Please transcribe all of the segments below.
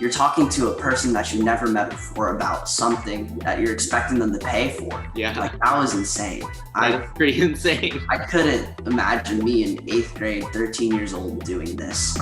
You're talking to a person that you never met before about something that you're expecting them to pay for. Yeah. Like, that was insane. That's pretty insane. I couldn't imagine me in 8th grade, 13 years old, doing this.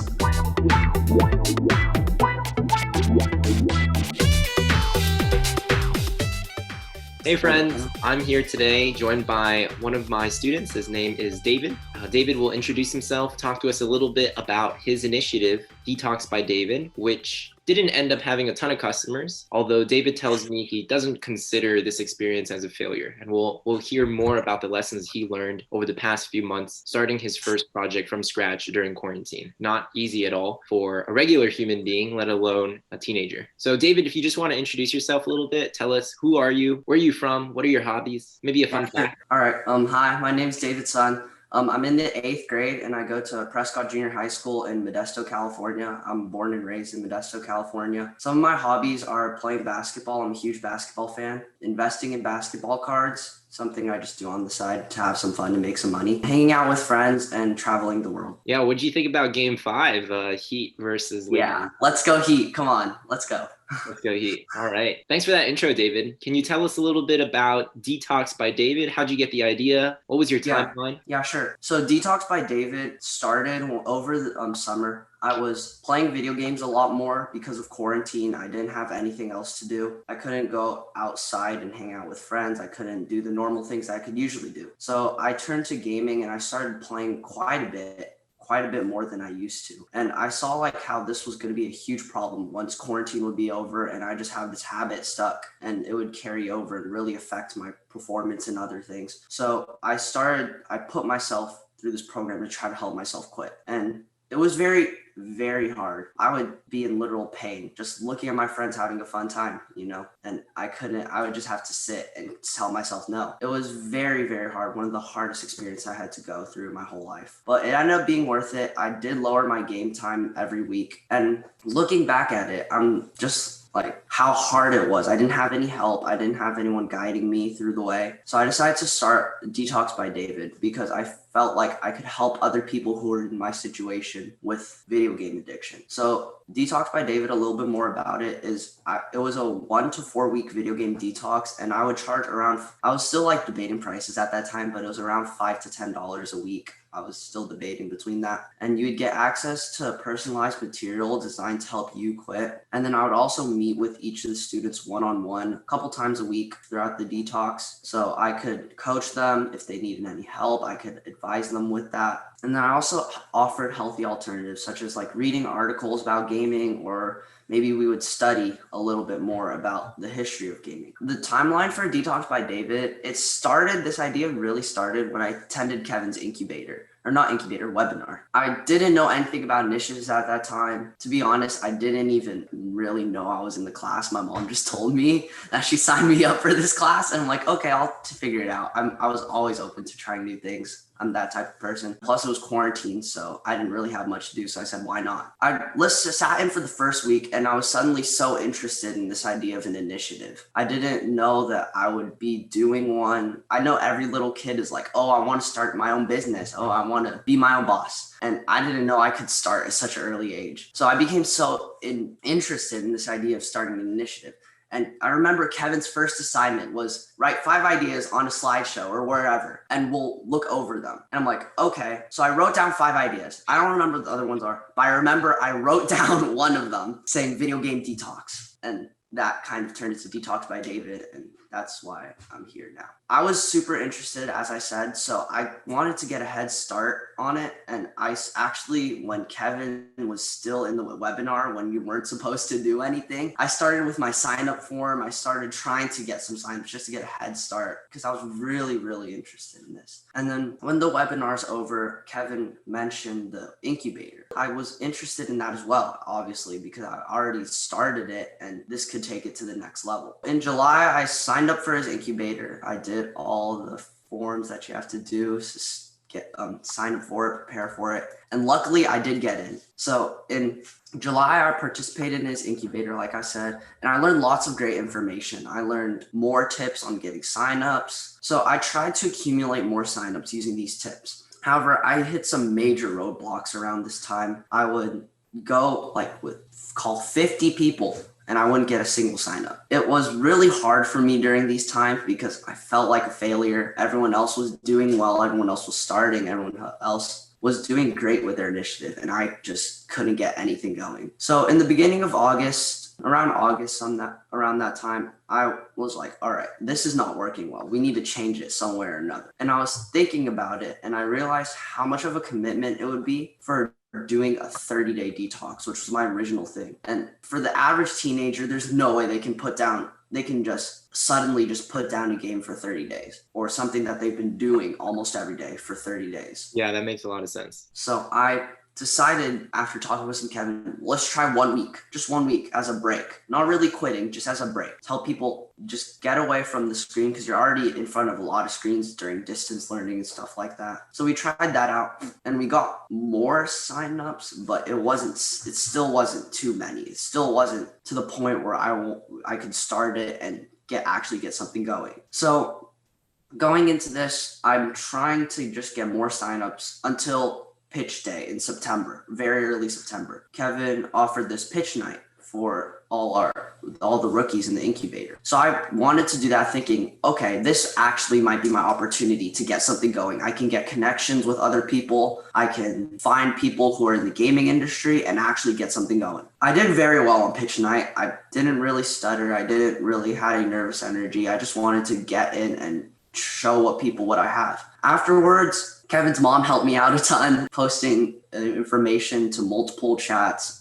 Hey friends, I'm here today joined by one of my students. His name is David. David will introduce himself, talk to us a little bit about his initiative, Detox by David, which didn't end up having a ton of customers, although David tells me he doesn't consider this experience as a failure. And we'll hear more about the lessons he learned over the past few months, starting his first project from scratch during quarantine. Not easy at all for a regular human being, let alone a teenager. So David, if you just want to introduce yourself a little bit, tell us, who are you? Where are you from? What are your hobbies? Maybe a fun fact. All right. Hi, my name's David Son. I'm in the 8th grade and I go to Prescott Junior High School in Modesto, California. I'm born and raised in Modesto, California. Some of my hobbies are playing basketball. I'm a huge basketball fan. Investing in basketball cards, something I just do on the side to have some fun, to make some money. Hanging out with friends and traveling the world. Yeah, what do you think about Game 5, Heat versus Lakers? Yeah, let's go Heat. Come on, let's go. Let's go Heat. All right. Thanks for that intro, David. Can you tell us a little bit about Detox by David? How'd you get the idea? What was your timeline? Yeah, sure. So Detox by David started over the summer. I was playing video games a lot more because of quarantine. I didn't have anything else to do. I couldn't go outside and hang out with friends. I couldn't do the normal things I could usually do. So I turned to gaming and I started playing quite a bit more than I used to. And I saw like how this was going to be a huge problem once quarantine would be over, and I just have this habit stuck and it would carry over and really affect my performance and other things. So I put myself through this program to try to help myself quit. And it was very, very hard. I would be in literal pain just looking at my friends having a fun time, and I would just have to sit and tell myself no. It was very, very hard. One of the hardest experiences I had to go through my whole life, but it ended up being worth it. I did lower my game time every week, and looking back at it, I'm just like how hard it was. I didn't have any help. I didn't have anyone guiding me through the way. So I decided to start Detox by David because I felt like I could help other people who were in my situation with video game addiction. So Detox by David, a little bit more about it is it was a 1 to 4 week video game detox, and I would charge around, I was still like debating prices at that time, but it was around $5 to $10 a week. I was still debating between that. And you would get access to personalized material designed to help you quit. And then I would also meet with each of the students one-on-one a couple times a week throughout the detox. So I could coach them if they needed any help. I could advise them with that. And then I also offered healthy alternatives, such as like reading articles about gaming, or maybe we would study a little bit more about the history of gaming. The timeline for Detox by David, this idea really started when I attended Kevin's webinar. I didn't know anything about initiatives at that time. To be honest, I didn't even really know I was in the class. My mom just told me that she signed me up for this class, and I'm like, okay, I'll figure it out. I was always open to trying new things. I'm that type of person. Plus, it was quarantine, so I didn't really have much to do. So I said, why not? I sat in for the first week, and I was suddenly so interested in this idea of an initiative. I didn't know that I would be doing one. I know every little kid is like, oh, I want to start my own business. Oh, I want to be my own boss. And I didn't know I could start at such an early age. So I became so interested in this idea of starting an initiative. And I remember Kevin's first assignment was write 5 ideas on a slideshow or wherever, and we'll look over them. And I'm like, okay. So I wrote down 5 ideas. I don't remember what the other ones are, but I remember I wrote down one of them saying video game detox. And that kind of turned into Detox by David. And that's why I'm here now. I was super interested, as I said, so I wanted to get a head start on it. And I actually, when Kevin was still in the webinar, when you weren't supposed to do anything, I started with my sign up form. I started trying to get some signups just to get a head start because I was really, really interested in this. And then when the webinar's over, Kevin mentioned the incubator. I was interested in that as well, obviously, because I already started it and this could take it to the next level. In July, I signed up for his incubator. I did all the forms that you have to do, get sign up for it, prepare for it, and luckily I did get in. So in July, I participated in his incubator, like I said, and I learned lots of great information. I learned more tips on getting signups. So I tried to accumulate more signups using these tips. However, I hit some major roadblocks around this time. I would go call 50 people and I wouldn't get a single sign up. It was really hard for me during these times because I felt like a failure. Everyone else was doing well. Everyone else was starting. Everyone else was doing great with their initiative, and I just couldn't get anything going. So in the beginning of August, around that time, I was like, all right, this is not working well. We need to change it somewhere or another. And I was thinking about it, and I realized how much of a commitment it would be for doing a 30-day detox, which was my original thing. And for the average teenager, there's no way they can just suddenly just put down a game for 30 days or something that they've been doing almost every day for 30 days. Yeah, that makes a lot of sense. So I decided after talking with some Kevin, let's try 1 week, just 1 week as a break, not really quitting, just as a break. Tell people just get away from the screen because you're already in front of a lot of screens during distance learning and stuff like that. So we tried that out and we got more signups, but it still wasn't too many. It still wasn't to the point where I could start it and actually get something going. So going into this, I'm trying to just get more signups until pitch day in September, very early September. Kevin offered this pitch night for all the rookies in the incubator. So I wanted to do that thinking, okay, this actually might be my opportunity to get something going. I can get connections with other people. I can find people who are in the gaming industry and actually get something going. I did very well on pitch night. I didn't really stutter. I didn't really have any nervous energy. I just wanted to get in and show people what I have. Afterwards, Kevin's mom helped me out a ton, posting information to multiple chats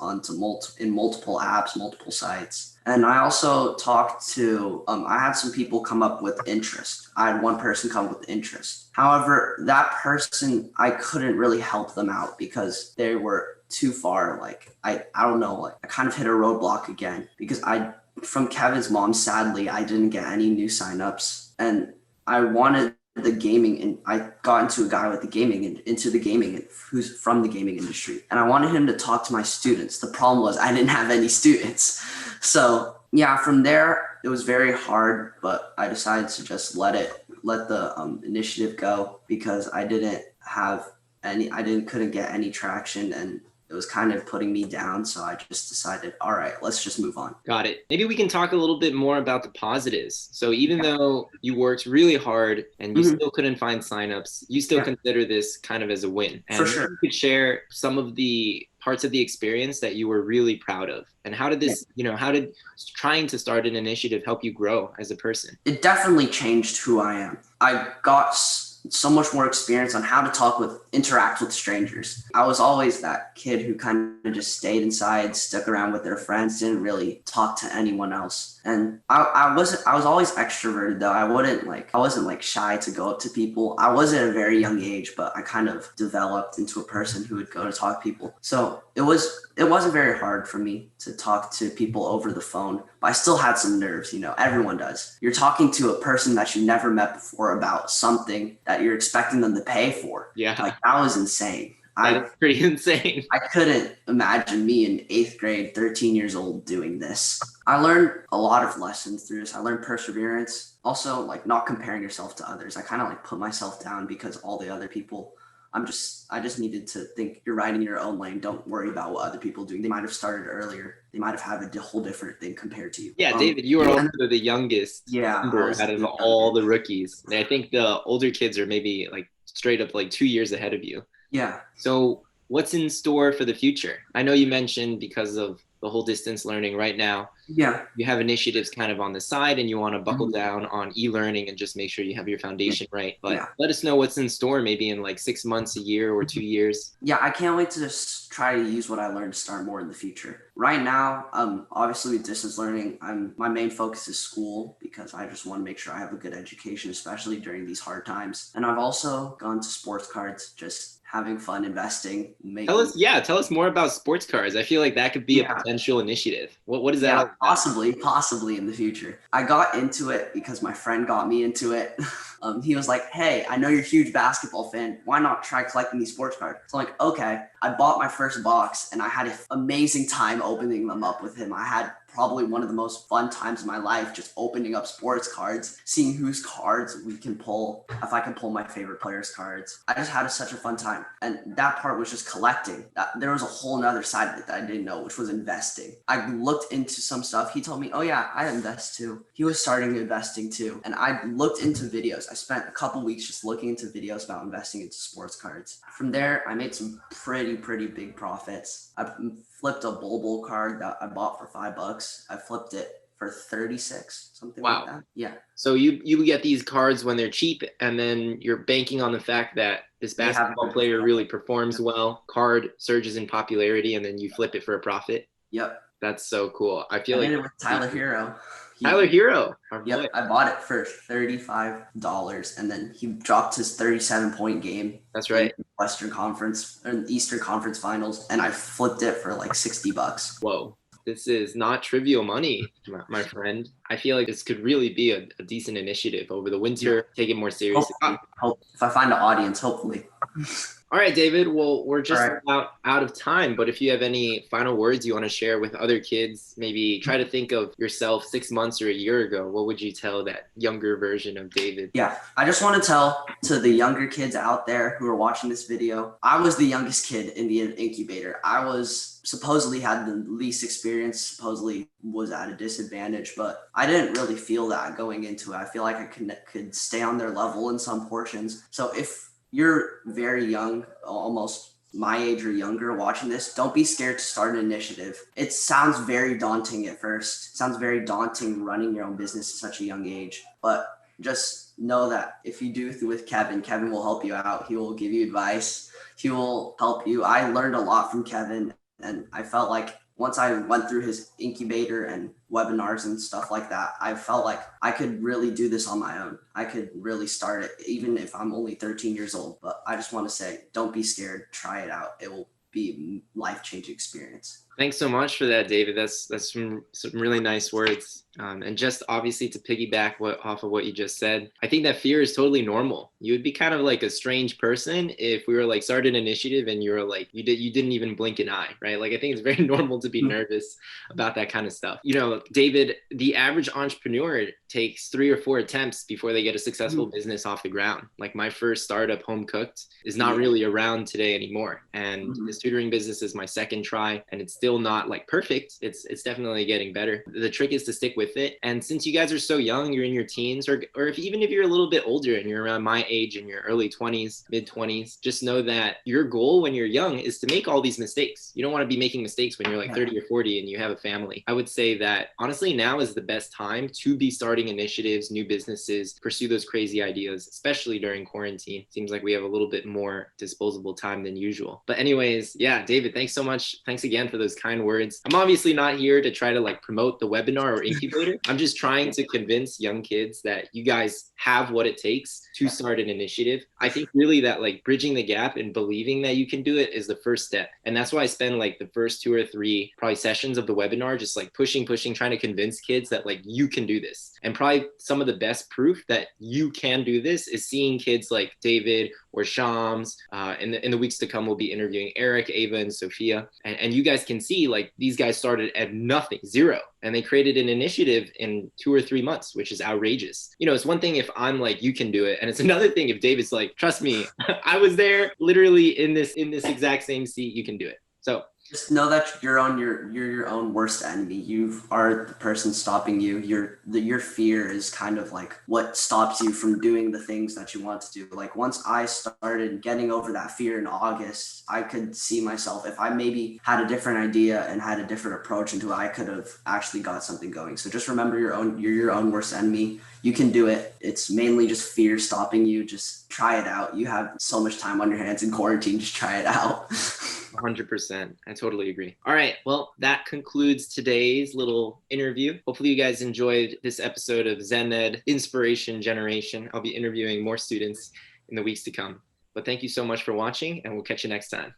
in multiple apps, multiple sites. And I also talked to, I had some people come up with interest. I had one person come up with interest. However, that person, I couldn't really help them out because they were too far. I don't know, I kind of hit a roadblock again because from Kevin's mom, sadly, I didn't get any new signups. And I wanted the gaming, and I got into a guy with who's from the gaming industry, and I wanted him to talk to my students. The problem was I didn't have any students. So yeah, from there it was very hard, but I decided to just let the initiative go because I couldn't get any traction, and it was kind of putting me down. So I just decided, all right, let's just move on. Got it. Maybe we can talk a little bit more about the positives. So even though you worked really hard and you still couldn't find signups, you still consider this kind of as a win. And for sure, you could share some of the parts of the experience that you were really proud of. And how did this, how did trying to start an initiative help you grow as a person? It definitely changed who I am. I got so much more experience on how to interact with strangers. I was always that kid who kind of just stayed inside, stuck around with their friends, didn't really talk to anyone else. And I was always extroverted though. I wasn't shy to go up to people. I was at a very young age, but I kind of developed into a person who would go to talk to people. So it wasn't very hard for me to talk to people over the phone, but I still had some nerves, everyone does. You're talking to a person that you never met before about something that you're expecting them to pay for. Yeah. That was insane. That's pretty insane. I couldn't imagine me in 8th grade, 13 years old doing this. I learned a lot of lessons through this. I learned perseverance. Also, not comparing yourself to others. I kind of put myself down because all the other people, I just needed to think you're right in your own lane. Don't worry about what other people are doing. They might have started earlier. They might have had a whole different thing compared to you. Yeah, David, you are also the youngest member out of all the rookies. And I think the older kids are maybe straight up 2 years ahead of you. Yeah. So what's in store for the future? I know you mentioned because of the whole distance learning right now, you have initiatives kind of on the side and you want to buckle down on e-learning and just make sure you have your foundation right. But let us know what's in store maybe in 6 months, a year, or 2 years. Yeah, I can't wait to just try to use what I learned to start more in the future. Right now, obviously with distance learning, my main focus is school because I just want to make sure I have a good education, especially during these hard times. And I've also gone to sports cards, just having fun investing. Tell us more about sports cards. I feel like that could be a potential initiative. What is that? Yeah, possibly in the future. I got into it because my friend got me into it. He was like, hey, I know you're a huge basketball fan. Why not try collecting these sports cards? So I'm like, okay. I bought my first box and I had an amazing time opening them up with him. I had probably one of the most fun times of my life, just opening up sports cards, seeing whose cards we can pull, if I can pull my favorite players' cards. I just had such a fun time. And that part was just collecting. There was a whole nother side of it that I didn't know, which was investing. I looked into some stuff. He told me, oh yeah, I invest too. He was starting investing too. And I looked into videos. I spent a couple weeks just looking into videos about investing into sports cards. From there, I made some pretty big profits. I flipped a Bull card that I bought for $5. I flipped it for 36, something Wow. like that. Yeah. So you get these cards when they're cheap, and then you're banking on the fact that this basketball player really performs well, card surges in popularity, and then you flip it for a profit. Yep. That's so cool. I feel I like did it with Tyler Hero. Tyler Hero. Yep, I bought it for $35, and then he dropped his 37-point game. That's right. Western Conference and Eastern Conference Finals, and I flipped it for like $60. Whoa. This is not trivial money, my friend. I feel like this could really be a decent initiative over the winter. Yeah. Take it more seriously. If I find an audience, hopefully. All right, David. Well, we're just about out of time, but if you have any final words you want to share with other kids, maybe try to think of yourself 6 months or a year ago. What would you tell that younger version of David? Yeah, I just want to tell to the younger kids out there who are watching this video, I was the youngest kid in the incubator. I was supposedly had the least experience, supposedly was at a disadvantage, but I didn't really feel that going into it. I feel like I could stay on their level in some portions. So if you're very young, almost my age or younger watching this, don't be scared to start an initiative. It sounds very daunting at first. It sounds very daunting running your own business at such a young age, but just know that if you do with Kevin will help you out. He will give you advice. He will help you. I learned a lot from Kevin, and I felt like once I went through his incubator and webinars and stuff like that, I felt like I could really do this on my own. I could really start it, even if I'm only 13 years old. But I just want to say, don't be scared. Try it out. It will be a life-changing experience. Thanks so much for that, David. That's some really nice words. And just obviously to piggyback off of what you just said, I think that fear is totally normal. You would be kind of like a strange person if we were like started an initiative and you were like, you didn't even blink an eye, right? Like I think it's very normal to be nervous about that kind of stuff. You know, David, the average entrepreneur takes 3 or 4 attempts before they get a successful business off the ground. Like my first startup, Home Cooked, is not really around today anymore. And this tutoring business is my second try, and it's still not like perfect. It's definitely getting better. The trick is to stick with it. And since you guys are so young, you're in your teens, or even if you're a little bit older and you're around my age in your early 20s, mid 20s, just know that your goal when you're young is to make all these mistakes. You don't want to be making mistakes when you're like 30 or 40 and you have a family. I would say that honestly, now is the best time to be starting initiatives, new businesses, pursue those crazy ideas, especially during quarantine. Seems like we have a little bit more disposable time than usual. But anyways, yeah, David, thanks so much. Thanks again for those kind words. I'm obviously not here to try to like promote the webinar or incubator. I'm just trying to convince young kids that you guys have what it takes to start an initiative. I think really that like bridging the gap and believing that you can do it is the first step. And that's why I spend like the first 2 or 3 probably sessions of the webinar, just like pushing, trying to convince kids that like you can do this. And probably some of the best proof that you can do this is seeing kids like David or Shams. In the weeks to come, we'll be interviewing Eric, Ava, and Sophia. And you guys can see like these guys started at nothing, 0. And they created an initiative in 2 or 3 months, which is outrageous. You know, it's one thing if I'm like, you can do it. And it's another thing if David's like, trust me, I was there literally in this exact same seat, you can do it. So just know that you're your own worst enemy. You are the person stopping you. Your fear is kind of like what stops you from doing the things that you want to do. Like once I started getting over that fear in August, I could see myself, if I maybe had a different idea and had a different approach into it, I could have actually got something going. So just remember you're your own worst enemy. You can do it. It's mainly just fear stopping you. Just try it out. You have so much time on your hands in quarantine. Just try it out. 100%. I totally agree. All right. Well, that concludes today's little interview. Hopefully you guys enjoyed this episode of ElevatEd Inspiration Generation. I'll be interviewing more students in the weeks to come. But thank you so much for watching, and we'll catch you next time.